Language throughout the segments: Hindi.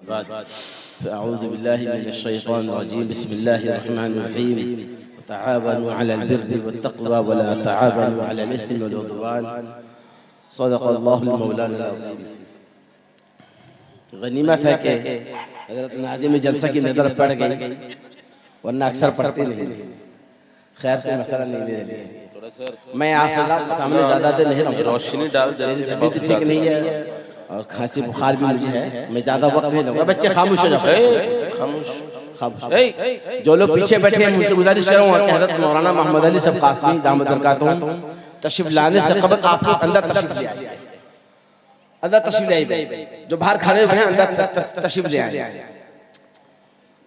अऊज़ु बिल्लाहि मिनश शैतानिर रजीम बिस्मिल्लाहिर रहमानिर रहीम तआवनु अलल बिर्रि वत्तक़वा वला तआवनु अलल इस्मि वल उद्वान सदक़ल्लाहुल मौलाना अज़ीम। गनीमत है कि हज़रत नाज़िम जलसा की नज़र पड़ गई, वरना अक्सर पढ़ते नहीं। खैर कोई मसला नहीं मेरे लिए, मैं आप सामने ज़्यादा देर नहीं रहूँगा। रोशनी डाल दे, तबीयत ठीक नहीं है और खांसी बुखार भी मुझे है, मैं ज़्यादा वक्त नहीं लूँगा। बच्चे खामोश हो जाओ, खामोश खामोश। जो लोग पीछे बैठे हैं मुझसे गुजारिश करूँगा कि हज़रत मौलाना मोहम्मद अली साहब कासमी दामद बरकातुहू तशरीफ लाने से कबल आप लोग अंदर तशरीफ ले आइए, अंदर तशरीफ ले आइए। जो बाहर खड़े हुए हैं अंदर तशरीफ ले आइए।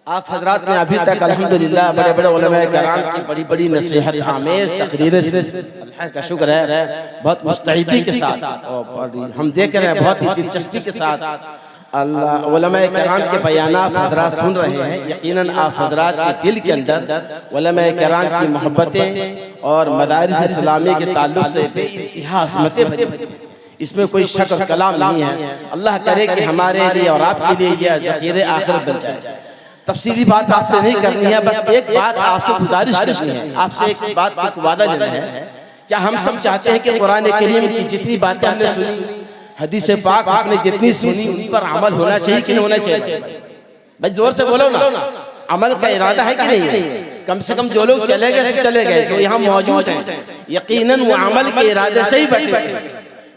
आप हजरात ने अभी तक अल्हम्दुलिल्लाह बड़े बड़े उलमाए किराम की बड़ी बड़ी नसीहत आमेज तकरीरें अल्लाह का शुक्र है बहुत मुस्तैदी के साथ और हम देख रहे हैं बहुत ही दिलचस्पी के साथ अल्लाह उलमाए किराम के बयानात हजरात सुन रहे हैं। यकीनन आप हजरात के दिल के अंदर उलमाए किराम की मोहब्बतें और मदारिस इस्लामी के ताल्लुक से बेइंतहा अज़मतें भरी हैं, इसमें कोई शक और कलाम नहीं है। अल्लाह करे कि हमारे लिए और आपके लिए यह ज़ख़ीरे आखिरत बन जाए। तफसीली बात आपसे नहीं करनी है, बस एक बात आपसे गुजारिश करनी है, आपसे एक बात का वादा लेना है। क्या हम सब चाहते हैं कि कुरान करीम की जितनी बातें हमने सुनी, हदीस पाक आपने जितनी सुनी, उन पर अमल होना चाहिए कि नहीं होना चाहिए? भाई जोर से बोलो ना, अमल का इरादा है कि नहीं है? कम से कम जो लोग चले गए चले गए, जो यहाँ मौजूद हैं यकीनन वो अमल के इरादे से ही बैठे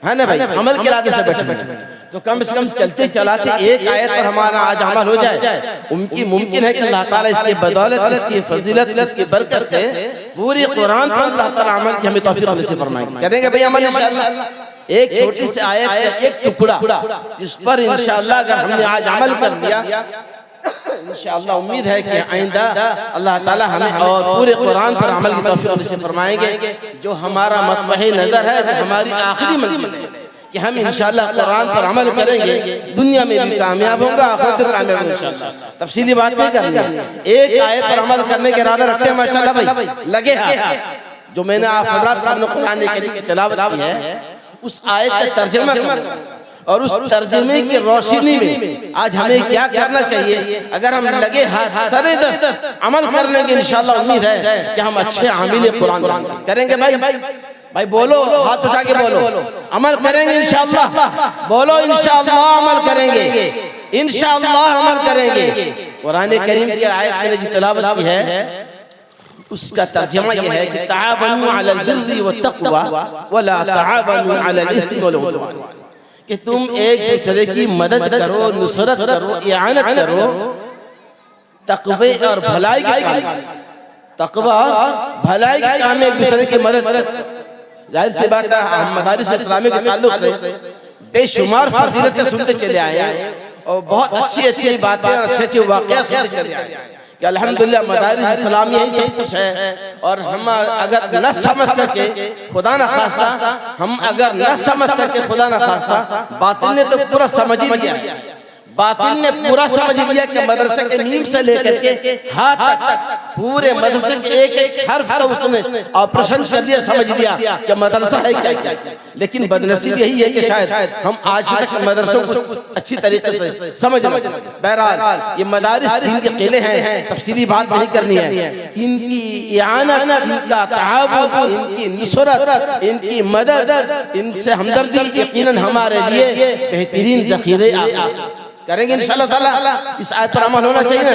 है ना भाई, अमल के इरादे से बैठे। तो कम से कम चलते चलाते एक आयत पर हमारा आज अमल हो जाए। उनकी मुमकिन है कि अल्लाह ताला इसकी बदौलत, इसकी फजीलत, इसकी बरकत से पूरी कुरान पर अल्लाह ताला अमल की हमें तौफीक नसीब फरमाएंगे। करेंगे भाई अमल इंशाअल्लाह। एक छोटी सी आयत, एक टुकड़ा जिस पर इंशाअल्लाह अगर हमने आज अमल कर लिया, इंशाअल्लाह उम्मीद है कि आइंदा अल्लाह ताला हमें और पूरे कुरान पर अमल की तौफीक नसीब फरमाएंगे। जो हमारा मत्महे नजर है, जो हमारी आखिरी मंजिल है कि हम इंशाअल्लाह कुरान पर अमल करेंगे, दुनिया में भी कामयाब होगा, आखिरत में कामयाब होंगे इंशाअल्लाह। तफसीली बात नहीं करनी है, एक आयत पर अमल करने का इरादा रखते हैं माशाअल्लाह भाई, लगे हाथ। जो मैंने आप हज़रात सामने कुरान करीम की तिलावत की है, उस आयत का तर्जुमा और उस तर्जुमे की रोशनी में आज हमें क्या करना चाहिए। अगर हम लगे हाथ सरे दस्त अमल करने की इंशाअल्लाह उम्मीद है कि हम अच्छे आमिल कुरान करेंगे। भाई बोलो, हाथ उठा के बोलो, अमल करेंगे इंशाअल्लाह। बोलो इंशाअल्लाह अमल करेंगे, इंशाअल्लाह अमल करेंगे। कुरान करीम की आयत मैंने जो तिलावत की है उसका तर्जुमा यह है कि तआवनु अलल बिर्रि वत्तक़वा वला तआवनु अलल इस्मि वल उद्वान, कि तुम एक दूसरे की मदद करो, नुसरत करो, इआनत करो तक़वे और भलाई के काम, तक़वा और भलाई के काम में एक दूसरे की मदद। जाहिर सी बात है हम मदारिस इस्लामी के ताल्लुक से बेशुमार फजीलतें सुनते चले आए हैं और बहुत अच्छी अच्छी बातें और अच्छे अच्छे वाक़या सुनते चले आए हैं कि अल्हम्दुलिल्लाह मदारिस इस्लामी यही सब कुछ है। और हम अगर न समझ सके खुदा न खास्ता, हम अगर न समझ सके खुदा न खास्ता, बातिल ने तो पूरा समझ ही लिया, बातिल ने पूरा समझ लिया कि मदरसे के नीम से लेकर के हाथ तक पूरे मदरसे के एक एक हर्फ का उसने ऑपरेशन कर लिया, समझ लिया कि मदरसा है क्या क्या। लेकिन बदनसीब यही है कि शायद हम आज तक मदरसों को अच्छी तरीके से समझ लें। बहरहाल ये मदारिस दिन के किले हैं, तफसीली बात नहीं करनी है। इनकी इआनत, इनका तआवुन, इनकी नुसरत, इनकी मदद, इनसे हमदर्दी यकीनन हमारे लिए बेहतरीन ज़ख़ीरे करेंगे इंशाअल्लाह ताला। इस आयत पर अमल होना चाहिए ना,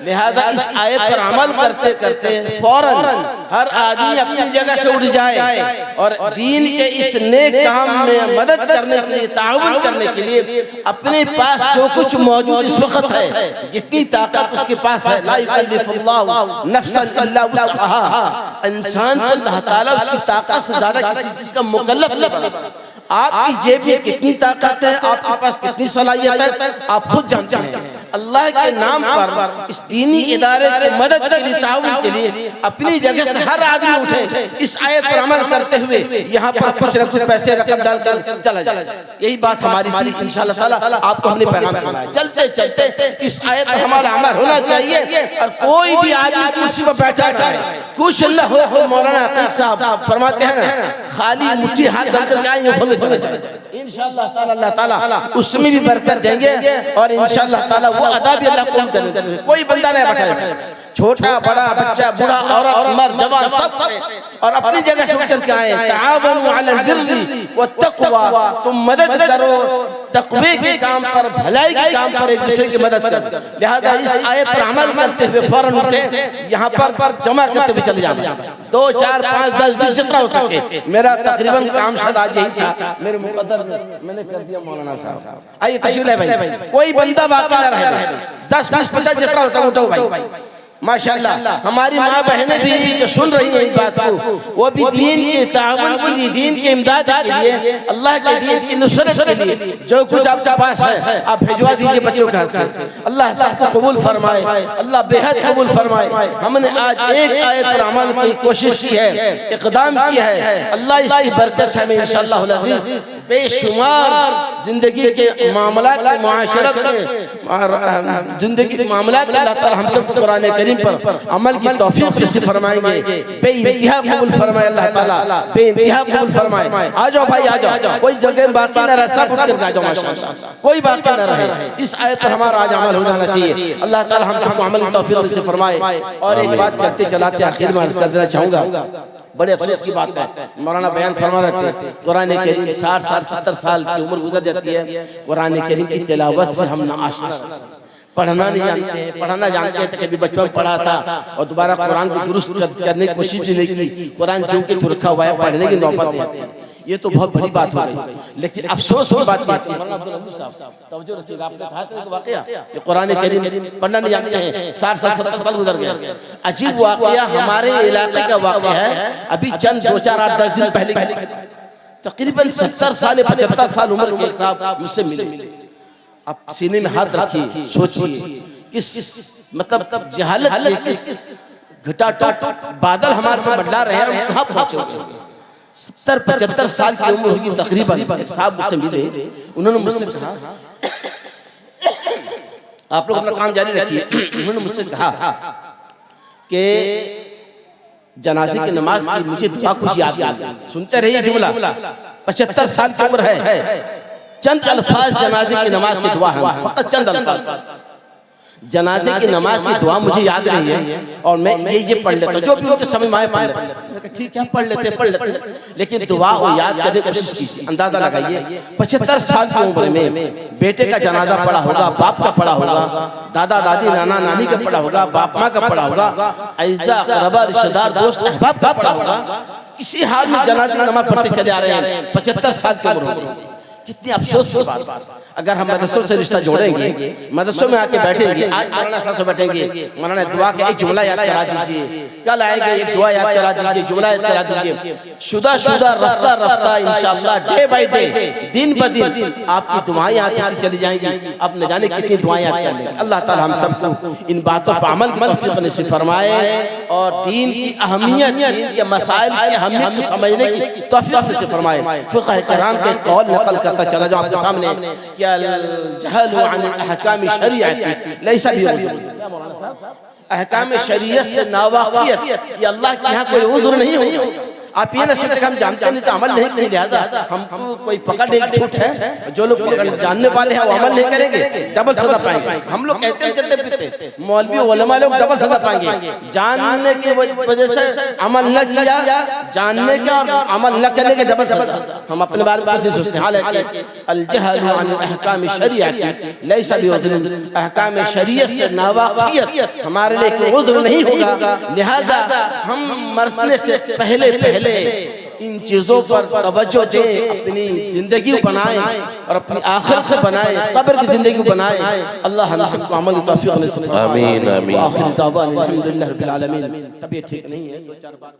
लिहाजा इस आयत पर अमल करते करते फौरन हर आदमी अपनी जगह से उठ जाए और दीन के इस नेक काम में मदद करने के लिए, ताउन करने के लिए अपने पास जो कुछ मौजूद इस वक्त है, जितनी ताकत उसके पास है, ला युकल्लिफुल्लाहु नफ्सन इल्ला वुसअहा, इंसान को अल्लाह ताला उसकी ताकत से ज्यादा किसी चीज का मुकल्लफ नहीं बनाता। आपकी जेब में कितनी ताकत है, आपके पास कितनी सलाहियत है, आप खुद जानते हैं। अल्लाह के नाम पर इस दीनी इदारे की मदद के लिए, ताउन के लिए अपनी जगह से हर आदमी उठे, इस आयत पर अमल करते हुए यहाँ पर कुछ न कुछ पैसे रकम डालकर चला जाए। यही बात हमारी थी इंशाअल्लाह ताला, आपको हमने पैगाम सुनाया। चलते चलते इस आयत पर हमारा अमल होना चाहिए और कोई भी आदमी कुर्सी पर बैठा है, कुछ न हो तो मौलाना अकीक साहब फरमाते हैं ना, खाली मुट्ठी हाथ डालकर के आएंगे खोले चले जाए, इंशाअल्लाह ताला अल्लाह ताला उसमें भी बरकत देंगे और इंशाअल्लाह ताला वो अदा भी अल्लाह कबूल करेंगे। कोई बंदा नहीं बैठा, छोटा बड़ा बच्चा बूढ़ा औरत मर्द जवान सब और अपनी जगह से उतर के आए। ताअवनु अलल बिर्रि वत्तक़वा, तुम मदद करो तक़वे के काम पर, भलाई के काम पर, एक दूसरे की मदद करो। लिहाजा इस आयत पर अमल करते हुए फौरन उठे, यहाँ पर जमा करते हुए चले जाओ, 2 4 5 10 20 जितना हो सके। मेरा तकरीबन काम शायद आज यही था, मेरे मुकद्दर में मैंने कर दिया मौलाना साहब। आइए तशरीफ ले भाई, कोई बंदा बाकी न रहे, 10 20 50 जितना हो सके उठाओ भाई। माशाअल्लाह हमारी माँ बहनें भी जो सुन रही हैं इस बात को, वो भी दीन के तावन के लिए, दीन के इमदाद के लिए, अल्लाह के दीन की नुसरत के लिए जो कुछ आपके पास है आप भिजवा दीजिए बच्चों के हाथ से। अल्लाह सबको कबूल फरमाए, अल्लाह बेहद कबूल फरमाए। हमने आज एक आयत पर अमल की कोशिश की है, इक़दाम किया है, अल्लाह इसकी बरकत से हमें इंशाअल्लाह अज़ीज़ बेशुमार जिंदगी के मामलात में, मुआशरत में, जिंदगी के मामलात में अल्लाह ताला हम सबको कुरान करीम पर अमल की तौफीक नसीब फरमाएंगे। बेइंतहा कबूल फरमाए अल्लाह ताला, बेइंतहा कबूल फरमाए। आ जाओ भाई आ जाओ, कोई जगह बाकी न रहे, सब उठ कर आ जाओ माशाअल्लाह, कोई बाकी न रहे। इस आयत पर हमारा आज अमल हो जाना चाहिए। अल्लाह ताला हम सबको अमल की तौफीक नसीब फरमाए। और एक बात चलते चलाते आखिर में अर्ज कर देना चाहूंगा, बड़े अफसोस की बात है, मौलाना बयान फरमा रहे थे, कुरान करीम 60 साल 70 साल की उम्र गुजर जाती है, कुरान करीम की तिलावत से हम नाआशना, पढ़ना नहीं जानते हैं, पढ़ना जानते हैं तो कभी बचपन में पढ़ा था और दोबारा कुरान को दुरुस्त करने की कोशिश नहीं की, कुरान जो के तो रखा हुआ है पढ़ने की नौबत नहीं आती। ये तो बहुत बड़ी बात हो गई, लेकिन अफसोस की बात है कुरान करीम पढ़ना नहीं जानते हैं, 60 साल 70 साल गुजर गए। अजीब वाकया हमारे इलाके का वाकया है, अभी चंद 2 4 8 10 दिन पहले तकरीबन 70 साल 75 साल उम्र के साहब मुझसे मिले। आप सीने में हाथ रखिए, सोचिए किस मतलब जहालत में, किस घटाटोट बादल हमारे पर मंडरा रहे हैं, हम कहाँ पहुंचे। 70 75 साल की उम्र होगी तकरीबन। एक साहब मुझसे मिले, उन्होंने मुझसे कहा आप लोग अपना काम जारी रखिए। उन्होंने मुझसे कहा कि जनाजे की नमाज की मुझे दुआ कुछ याद आ गई। सुनते रहिए जुमला, 75 साल की उम्र है, चंद अल्फाज जनाजे की नमाज की दुआ है, फकत चंद अल्फाज जनाजे की नमाज की दुआ मुझे याद नहीं है और मैं ये पढ़ लेता हूँ, जो भी उनके समझ में आए पढ़ लेते। ठीक है पढ़ लेते, लेकिन दुआ वो याद करने की कोशिश कीजिए। अंदाजा लगाइए 75 साल की उम्र में बेटे का जनाजा पड़ा होगा, बाप का पड़ा होगा, दादा दादी नाना नानी का पड़ा होगा, बाप माँ का पड़ा होगा, ऐसा अक़रबा रिश्तेदार दोस्त अहबाब का पड़ा होगा। किसी हाल में जनाजे की नमाज पढ़ते चले आ रहे हैं, 75 साल की उम्र हो गई। कितनी अफसोस की बात। अगर हम मदरसों से रिश्ता जोड़ेंगे, मदरसों में आके बैठेंगे, आज मौलाना साहब से बैठेंगे, मौलाना दुआ का एक जुमला याद करा दीजिए, कल आएंगे एक दुआ याद करा दीजिए, जुमला याद करा दीजिए, शुदा शुदा रफ्ता रफ्ता इंशाअल्लाह डे बाय डे, दिन ब दिन आपकी दुआएं आती चली जाएंगी। अब न जाने कितनी दुआएं याद कर लेंगे। अल्लाह ताला हम सबको इन बातों पर अमल की तौफीक नसीब फरमाए और दीन की अहमियत, दीन के मसाइल की अहमियत को समझने की तौफीक नसीब फरमाए। फ़िक़्ह किराम के कौल नकल करता चला जाऊं आपके सामने कि अल-जहलु अन अहकाम शरीयत लैसा बिउज़्र, अहकाम शरीयत से नावाकिफियत ये अल्लाह के यहाँ कोई उज़्र नहीं होगा। आप ये ना सोचें हम जानते नहीं तो अमल नहीं करेंगे, लिहाजा हमको कोई पकड़ एक छूट है। जो लोग जानने वाले हैं वो अमल नहीं करेंगे, डबल सजा पाएंगे। हम लोग कहते हैं चलते फिरते, मौलवी उलमा लोग डबल सजा पाएंगे। जानने की वजह से अमल न किया, जानने के और अमल न करने के डबल सजा। हम अपने बारे में से सोचते हैं, हालांकि अल-जहलु अन अहकाम शरीयत लैसा बिउज़्र, अहकाम शरीयत से नावाकिफियत हमारे लिए कोई उज़्र नहीं होगा। लिहाजा हम मरने से पहले इन चीजों पर तवज्जो दें, अपनी जिंदगी बनाएं और अपनी आखिरत बनाएं, कब्र की जिंदगी बनाएं। अल्लाह हम सबको अमल की तौफीक नसीब फरमाए। आमीन आमीन। आखिर दावा अल्हम्दुलिल्लाह रब्बिल आलमीन। तबीयत ठीक नहीं है, 2 4 बार